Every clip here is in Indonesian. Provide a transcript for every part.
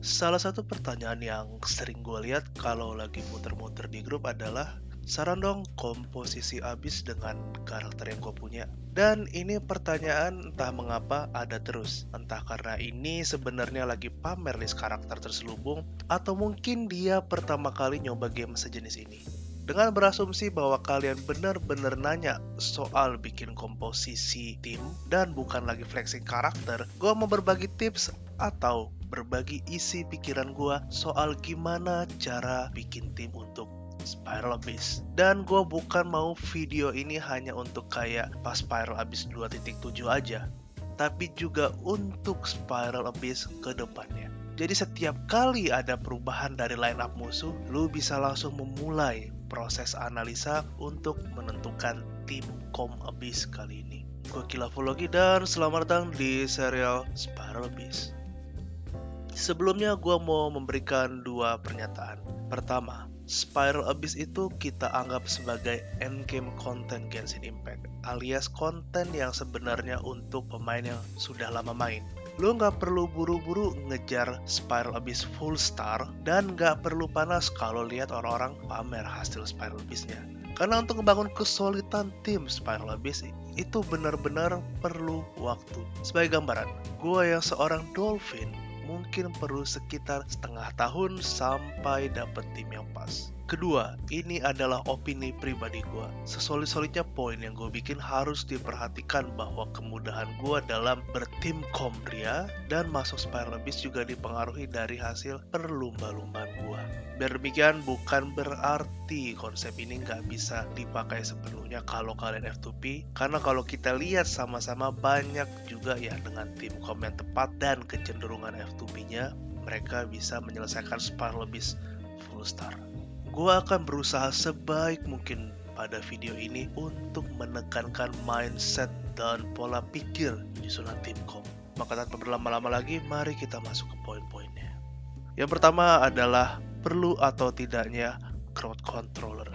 Salah satu pertanyaan yang sering gue lihat kalau lagi muter-muter di grup adalah saran dong komposisi abis dengan karakter yang gue punya. Dan ini pertanyaan entah mengapa ada terus. Entah karena ini sebenarnya lagi pamer list karakter terselubung, atau mungkin dia pertama kali nyoba game sejenis ini. Dengan berasumsi bahwa kalian benar-benar nanya soal bikin komposisi tim dan bukan lagi flexing karakter, gue mau berbagi tips atau berbagi isi pikiran gue soal gimana cara bikin tim untuk Spiral Abyss. Dan gue bukan mau video ini hanya untuk kayak pas Spiral Abyss 2.7 aja, tapi juga untuk Spiral Abyss ke depannya. Jadi setiap kali ada perubahan dari line up musuh, lu bisa langsung memulai proses analisa untuk menentukan tim Kom Abyss kali ini. Gue Kilafologi dan selamat datang di serial Spiral Abyss. Sebelumnya gue mau memberikan dua pernyataan. Pertama, Spiral Abyss itu kita anggap sebagai endgame content Genshin Impact, alias konten yang sebenarnya untuk pemain yang sudah lama main. Lo nggak perlu buru-buru ngejar Spiral Abyss full star, dan nggak perlu panas kalau lihat orang-orang pamer hasil Spiral Abyss-nya. Karena untuk membangun kesulitan tim Spiral Abyss itu benar-benar perlu waktu. Sebagai gambaran, gue yang seorang Dolphin mungkin perlu sekitar setengah tahun sampai dapet tim yang pas. Kedua, ini adalah opini pribadi gue. Sesolid-solidnya poin yang gue bikin harus diperhatikan bahwa kemudahan gue dalam bertim Komria dan masuk Spiral Abyss juga dipengaruhi dari hasil perlumba-lumbaan gue. Biar demikian, bukan berarti konsep ini nggak bisa dipakai sepenuhnya kalau kalian F2P, karena kalau kita lihat sama-sama banyak juga ya dengan tim kom yang tepat dan kecenderungan F2P-nya, mereka bisa menyelesaikan Spiral Abyss full star. Gua akan berusaha sebaik mungkin pada video ini untuk menekankan mindset dan pola pikir penyusunan tim kom. Maka tanpa berlama-lama lagi, mari kita masuk ke poin-poinnya. Yang pertama adalah perlu atau tidaknya crowd controller.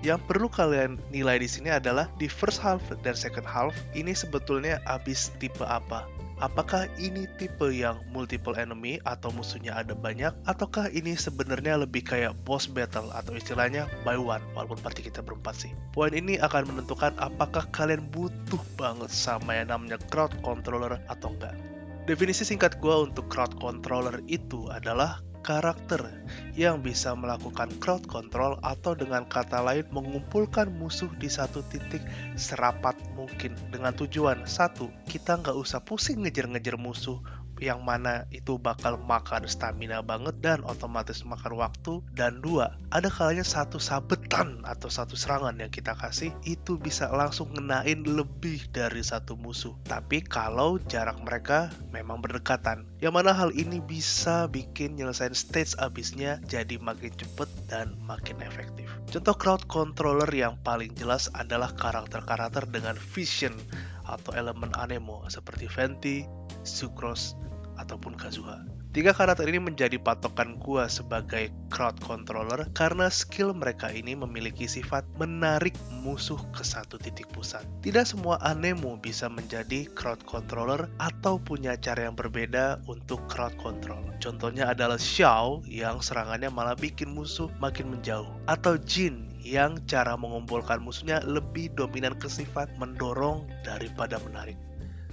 Yang perlu kalian nilai di sini adalah di first half dan second half ini sebetulnya Abyss tipe apa? Apakah ini tipe yang multiple enemy atau musuhnya ada banyak, ataukah ini sebenarnya lebih kayak boss battle atau istilahnya by one, walaupun party kita berempat sih. Poin ini akan menentukan apakah kalian butuh banget sama yang namanya crowd controller atau enggak. Definisi singkat gue untuk crowd controller itu adalah karakter yang bisa melakukan crowd control atau dengan kata lain mengumpulkan musuh di satu titik serapat mungkin dengan tujuan satu, kita nggak usah pusing ngejar-ngejar musuh yang mana itu bakal makan stamina banget dan otomatis makan waktu, dan dua, ada kalanya satu sabetan atau satu serangan yang kita kasih itu bisa langsung ngenain lebih dari satu musuh, tapi kalau jarak mereka memang berdekatan, yang mana hal ini bisa bikin nyelesain stage abisnya jadi makin cepet dan makin efektif. Contoh crowd controller yang paling jelas adalah karakter-karakter dengan vision atau elemen anemo seperti Venti, Sucrose, ataupun Kazuha. Tiga karakter ini menjadi patokan gua sebagai crowd controller karena skill mereka ini memiliki sifat menarik musuh ke satu titik pusat. Tidak semua anemo bisa menjadi crowd controller atau punya cara yang berbeda untuk crowd control. Contohnya adalah Xiao yang serangannya malah bikin musuh makin menjauh, atau Jin yang cara mengumpulkan musuhnya lebih dominan ke sifat mendorong daripada menarik.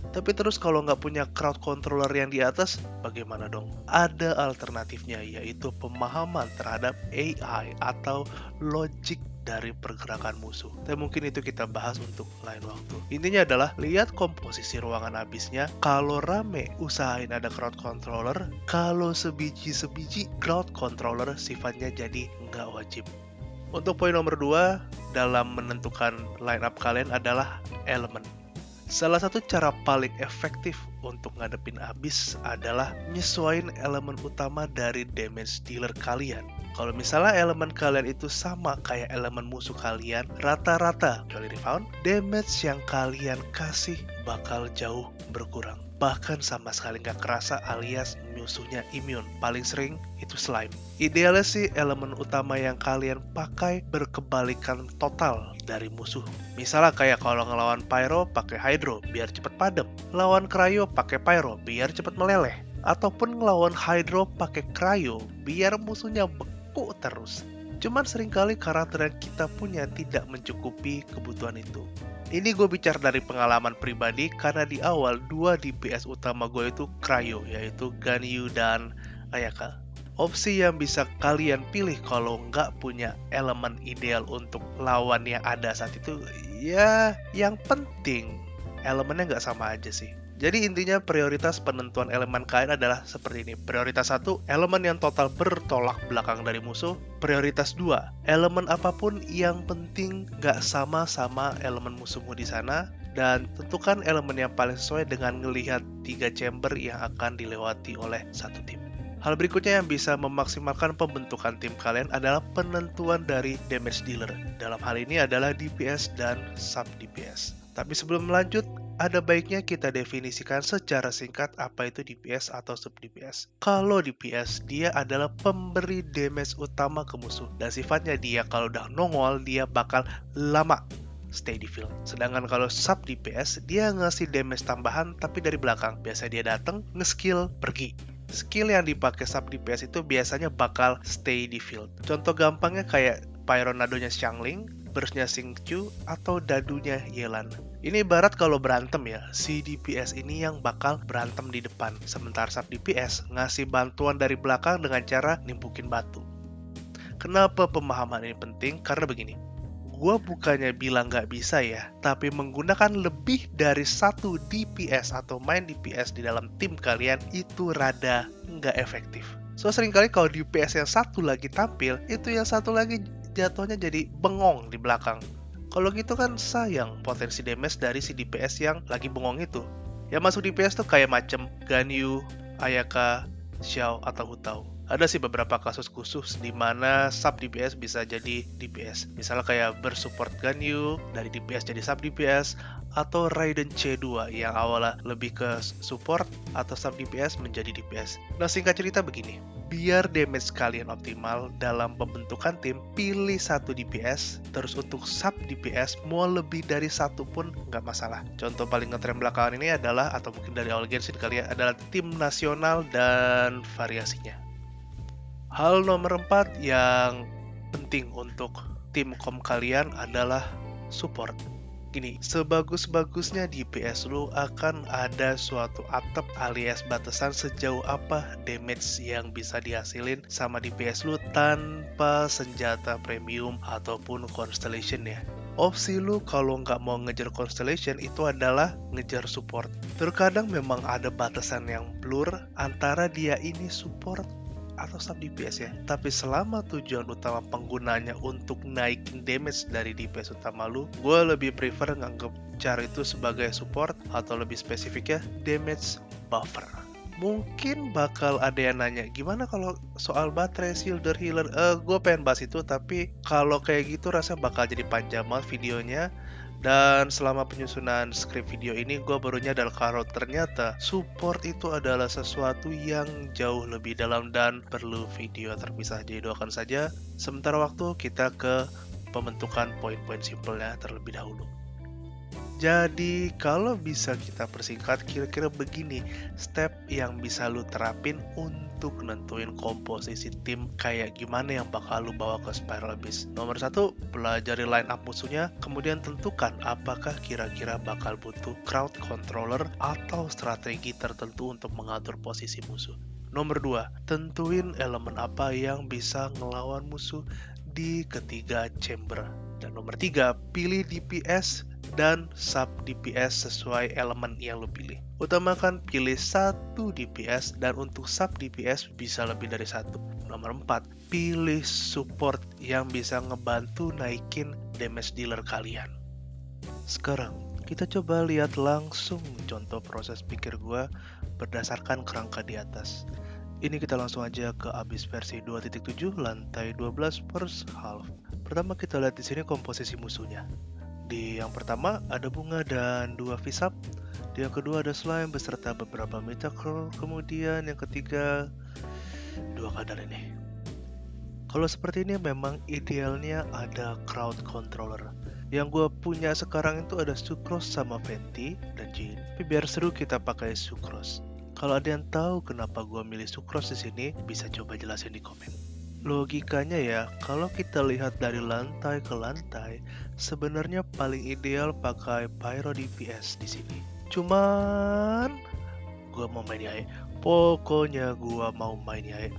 Tapi terus kalau nggak punya crowd controller yang di atas, bagaimana dong? Ada alternatifnya, yaitu pemahaman terhadap AI atau logik dari pergerakan musuh. Tapi mungkin itu kita bahas untuk lain waktu. Intinya adalah lihat komposisi ruangan abisnya. Kalau rame, usahain ada crowd controller. Kalau sebiji-sebiji, crowd controller sifatnya jadi nggak wajib. Untuk poin nomor 2, dalam menentukan line up kalian adalah elemen. Salah satu cara paling efektif untuk ngadepin Abyss adalah nyesuaiin elemen utama dari damage dealer kalian. Kalau misalnya elemen kalian itu sama kayak elemen musuh kalian, rata-rata kecuali Refound, damage yang kalian kasih bakal jauh berkurang. Bahkan sama sekali nggak kerasa alias musuhnya immune. Paling sering itu slime. Idealnya sih elemen utama yang kalian pakai berkebalikan total dari musuh. Misalnya kayak kalau ngelawan Pyro pakai Hydro biar cepet padam, lawan Cryo pakai Pyro biar cepet meleleh, ataupun ngelawan Hydro pakai Cryo biar musuhnya beku terus. Cuman seringkali karakter yang kita punya tidak mencukupi kebutuhan itu. Ini gue bicara dari pengalaman pribadi karena di awal 2 DPS utama gue itu Cryo, yaitu Ganyu dan Ayaka. Opsi yang bisa kalian pilih kalau nggak punya elemen ideal untuk lawan yang ada saat itu, ya yang penting elemennya nggak sama aja sih. Jadi intinya prioritas penentuan elemen kalian adalah seperti ini. Prioritas 1, elemen yang total bertolak belakang dari musuh. Prioritas 2, elemen apapun yang penting nggak sama elemen musuhmu di sana. Dan tentukan elemen yang paling sesuai dengan melihat 3 chamber yang akan dilewati oleh satu tim. Hal berikutnya yang bisa memaksimalkan pembentukan tim kalian adalah penentuan dari damage dealer. Dalam hal ini adalah DPS dan sub DPS. Tapi sebelum lanjut, ada baiknya kita definisikan secara singkat apa itu DPS atau sub DPS. Kalau DPS, dia adalah pemberi damage utama ke musuh. Dan sifatnya dia kalau udah nongol, dia bakal lama stay di field. Sedangkan kalau sub DPS, dia ngasih damage tambahan tapi dari belakang. Biasa dia datang, nge-skill, pergi. Skill yang dipakai sub DPS itu biasanya bakal stay di field. Contoh gampangnya kayak Pyronadonya Xiangling, burstnya Xingqiu, atau dadunya Yelan. Ini ibarat kalau berantem ya, si DPS ini yang bakal berantem di depan. Sementara sub DPS ngasih bantuan dari belakang dengan cara nimbukin batu. Kenapa pemahaman ini penting? Karena begini. Gue bukannya bilang nggak bisa ya, tapi menggunakan lebih dari 1 DPS atau main DPS di dalam tim kalian itu rada nggak efektif. So seringkali kalau DPS yang satu lagi tampil, itu yang satu lagi jatuhnya jadi bengong di belakang. Kalau gitu kan sayang potensi damage dari si DPS yang lagi bengong itu. Yang masuk DPS tuh kayak macam Ganyu, Ayaka, Xiao, atau Hutao. Ada sih beberapa kasus khusus di mana sub DPS bisa jadi DPS. Misalnya kayak bersupport Ganyu, dari DPS jadi sub DPS, atau Raiden C2 yang awalnya lebih ke support atau sub DPS menjadi DPS. Nah singkat cerita begini, biar damage kalian optimal dalam pembentukan tim, pilih 1 DPS, terus untuk sub DPS mau lebih dari 1 pun nggak masalah. Contoh paling ngetren belakangan ini adalah, atau mungkin dari awal Genshin kalian, adalah tim nasional dan variasinya. Hal nomor 4 yang penting untuk tim kom kalian adalah support. Gini, sebagus-bagusnya DPS lu akan ada suatu atap alias batasan sejauh apa damage yang bisa dihasilin sama DPS lu tanpa senjata premium ataupun constellation ya. Opsi lu kalau nggak mau ngejar constellation itu adalah ngejar support. Terkadang memang ada batasan yang blur antara dia ini support atau sub DPS ya. Tapi selama tujuan utama penggunanya untuk naikin damage dari DPS utama lu, gue lebih prefer nganggep cara itu sebagai support atau lebih spesifiknya damage buffer. Mungkin bakal ada yang nanya, gimana kalau soal baterai, shielder, healer? Gue pengen bahas itu, tapi kalau kayak gitu rasa bakal jadi panjang banget videonya. Dan selama penyusunan skrip video ini gue baru nyadar kalau ternyata support itu adalah sesuatu yang jauh lebih dalam dan perlu video terpisah. Jadi doakan saja. Sementara waktu kita ke pembentukan poin-poin simpelnya terlebih dahulu. Jadi kalau bisa kita persingkat, kira-kira begini step yang bisa lu terapin untuk nentuin komposisi tim kayak gimana yang bakal lu bawa ke Spiral Abyss. Nomor 1, pelajari line up musuhnya, kemudian tentukan apakah kira-kira bakal butuh crowd controller atau strategi tertentu untuk mengatur posisi musuh. Nomor 2, tentuin elemen apa yang bisa ngelawan musuh di ketiga chamber. Dan nomor 3, pilih DPS dan sub DPS sesuai elemen yang lo pilih. Utamakan pilih 1 DPS dan untuk sub DPS bisa lebih dari 1. Nomor 4, pilih support yang bisa ngebantu naikin damage dealer kalian. Sekarang kita coba lihat langsung contoh proses pikir gue berdasarkan kerangka di atas. Ini kita langsung aja ke Abyss versi 2.7 lantai 12 first half. Pertama kita lihat di sini komposisi musuhnya. Di yang pertama ada bunga dan 2 visap. Di yang kedua ada slime beserta beberapa metacrawl. Kemudian yang ketiga 2 kadal ini. Kalau seperti ini memang idealnya ada crowd controller. Yang gue punya sekarang itu ada Sucrose sama Venti dan Jin. Tapi biar seru kita pakai Sucrose. Kalau ada yang tahu kenapa gua milih Sucrose di sini, bisa coba jelasin di komen. Logikanya ya, kalau kita lihat dari lantai ke lantai, sebenarnya paling ideal pakai Pyro DPS di sini. Cuman gua mau main Yae. Pokoknya gua mau main Yae.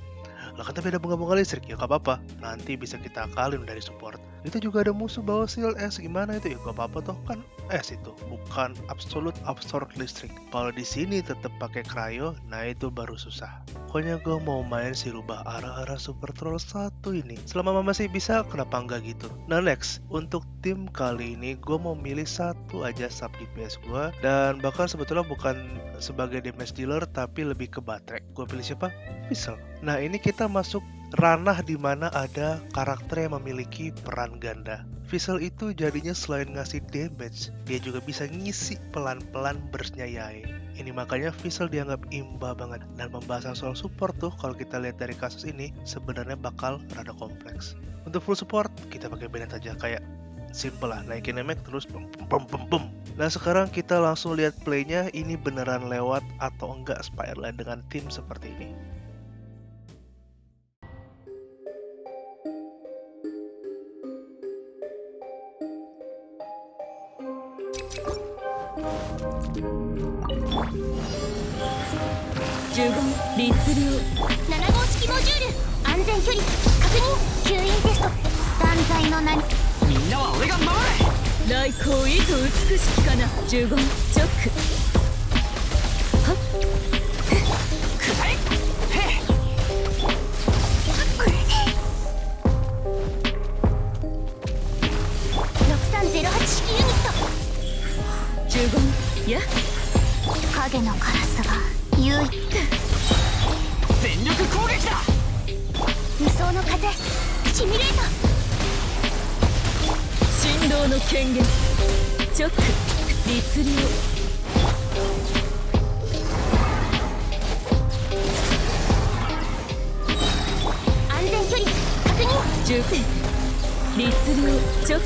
Lah kata beda bunga-bunga listrik, ya gak apa-apa. Nanti bisa kita akalin dari support. Itu juga ada musuh bawa shield S, gimana itu? Ya gak apa-apa toh, kan S itu, bukan absolute absorb listrik. Kalau di sini tetap pakai cryo, nah itu baru susah. Pokoknya gue mau main si rubah arah-arah super troll 1 ini. Selama masih bisa, kenapa enggak gitu? Nah next, untuk tim kali ini gue mau milih satu aja sub DPS gue. Dan bahkan sebetulnya bukan sebagai damage dealer, tapi lebih ke baterai. Gue pilih siapa? Fizzle. Nah ini kita masuk ranah di mana ada karakter yang memiliki peran ganda. Fizzle itu jadinya selain ngasih damage, dia juga bisa ngisi pelan-pelan burstnya Yae. Ini makanya Fizzle dianggap imba banget. Dan pembahasan soal support tuh kalau kita lihat dari kasus ini sebenarnya bakal rada kompleks. Untuk full support kita pakai Bennett aja, kayak simple lah, naikin damage terus bum bum bum bum. Nah sekarang kita langsung lihat playnya, ini beneran lewat atau enggak Spireline dengan tim seperti ini.7律流7号式モジュール安全距離確認吸引テスト断罪の名にみんなは俺が守れ来光意図美しきかな15チョックはっくらえへ6308式ユニット15や影のカラスが優位全力攻撃だ無双の風シミュレーター振動の権限チョック律流安全距離確認10点律流チョック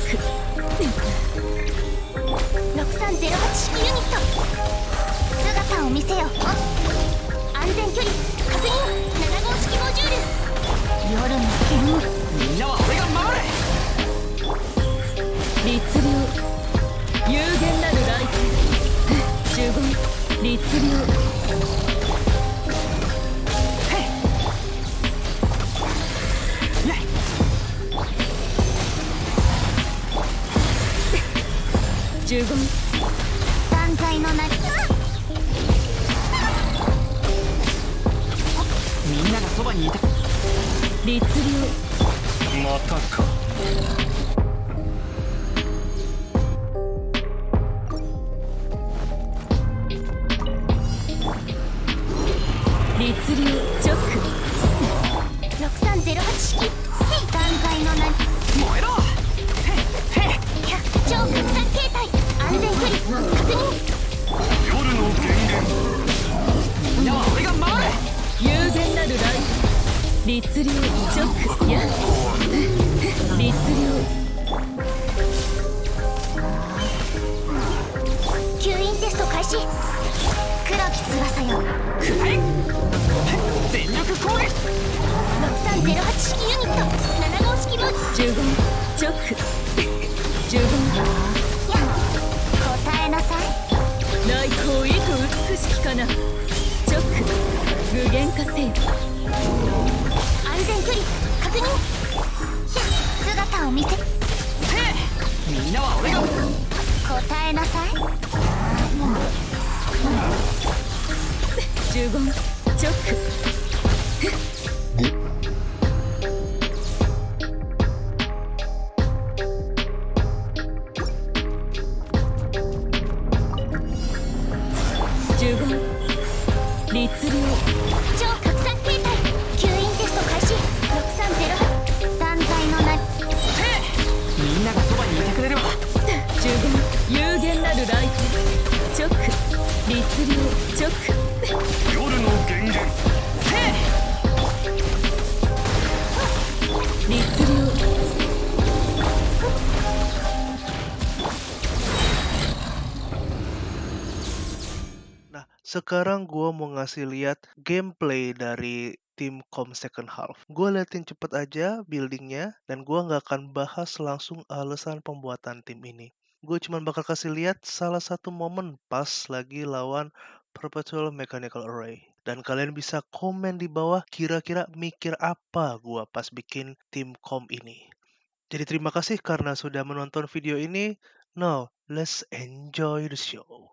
6308式ユニット姿を見せよ安全距離確認7号式モジュール夜の剣みんなは俺が守れ律流有限なるライト15律流15断罪の名みんながそばにいた律流またか律流チョック6308式断罪の名燃えろ超拡散形態安全距離確認夜の源源みんなは俺が守れ有限なるライト律流チョックや律流吸引テスト開始黒き翼よくらえ全力攻撃6308式ユニット7号式も15チョック15や答えなさい来光意図美しきかなチョック無限化せよ安全距離確認姿を見せみんなは俺が答えなさい15チョック律流超拡散形態吸引テスト開始6308断罪の名みんながそばにいてくれれば15有限なるライトチョック律流チョック夜の源源 Sekarang gue mau ngasih lihat gameplay dari tim Com Second Half. Gue liatin cepet aja buildingnya, dan gue nggak akan bahas langsung alasan pembuatan tim ini. Gue cuma bakal kasih lihat salah satu momen pas lagi lawan Perpetual Mechanical Array. Dan kalian bisa komen di bawah kira-kira mikir apa gue pas bikin tim Com ini. Jadi terima kasih karena sudah menonton video ini. Now, let's enjoy the show.